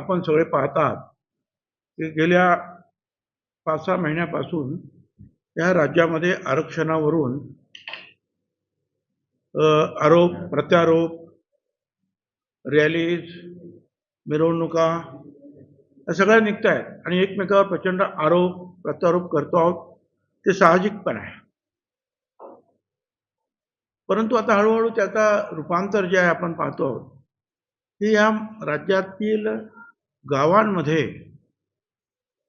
आपण सगळे पाहतात की गेल्या 5-6 महिन्यापासून या राज्यामध्ये आरक्षणावरून आरोप प्रत्यारोप, रॅलीज, मिरवणुका या सगळ्या निघत आहेत आणि एकमेकावर प्रचंड आरोप प्रत्यारोप करतो आहोत. ते साहजिक पण आहे. परंतु आता हळूहळू त्याचा रूपांतर जे आहे आपण पाहतो आहोत की या राज्यातील गावांमध्ये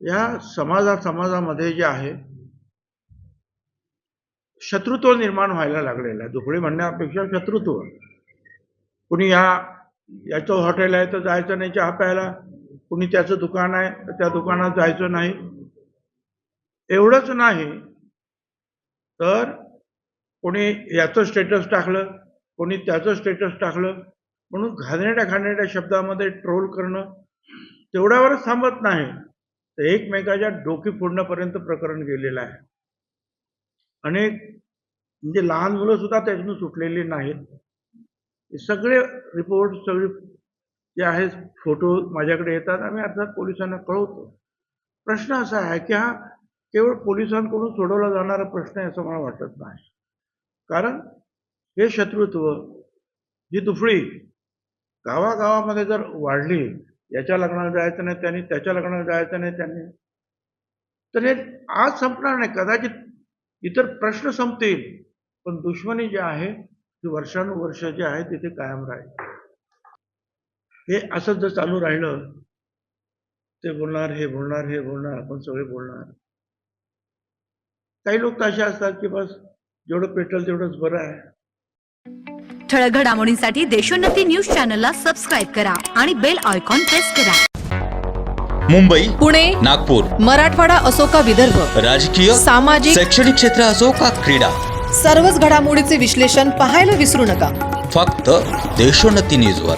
या समाजामध्ये जे आहे शत्रुत्व निर्माण व्हायला लागलेलं आहे. दुफळी म्हणण्यापेक्षा शत्रुत्व. कुणी याचं हॉटेल आहे तर जायचं नाही चहा प्यायला, कुणी त्याचं दुकान आहे तर त्या दुकानात जायचं नाही. एवढंच नाही तर कोणी याचं स्टेटस टाकलं, कोणी त्याचं स्टेटस टाकलं म्हणून घाणेरड्या शब्दामध्ये ट्रोल करणं तेवढ्यावरच थांबत नाही तर एकमेकाच्या डोकी फोडण्यापर्यंत प्रकरण गेलेलं आहे. अनेक म्हणजे लहान मुलं सुद्धा त्यातून सुटलेली नाहीत. हे सगळे रिपोर्ट सगळे जे आहेत फोटो माझ्याकडे येतात. आम्ही अर्थात पोलिसांना कळवतो. प्रश्न असा आहे की हा केवळ पोलिसांकडून सोडवला जाणारा प्रश्न आहे असं मला वाटत नाही. कारण हे शत्रुत्व जी दुफळी गावागावामध्ये जर वाढली, याच्या लग्नाला जायचं नाही त्यांनी, त्याच्या लग्नाला जायचं नाही त्यांनी, तर हे आज संपणार नाही. कदाचित इतर प्रश्न संपतील पण दुश्मनी जी आहे ती वर्षानुवर्ष जी आहे तिथे कायम राहील. हे असंच जर चालू राहिलं ते बोलणार, हे बोलणार, हे बोलणार, आपण सगळे बोलणार. काही लोक असे असतात की बस जेवढं पेटल तेवढंच बरं आहे. ठळक घडामोडींसाठी देशोन्नती न्यूज चॅनलला सबस्क्राईब करा आणि बेल आयकॉन प्रेस करा. मुंबई, पुणे, नागपूर, मराठवाडा असो का विदर्भ, राजकीय, सामाजिक, शैक्षणिक क्षेत्र असो का क्रीडा, सर्वच घडामोडीचे विश्लेषण पाहायला विसरू नका. फक्त देशोन्नती न्यूजवर.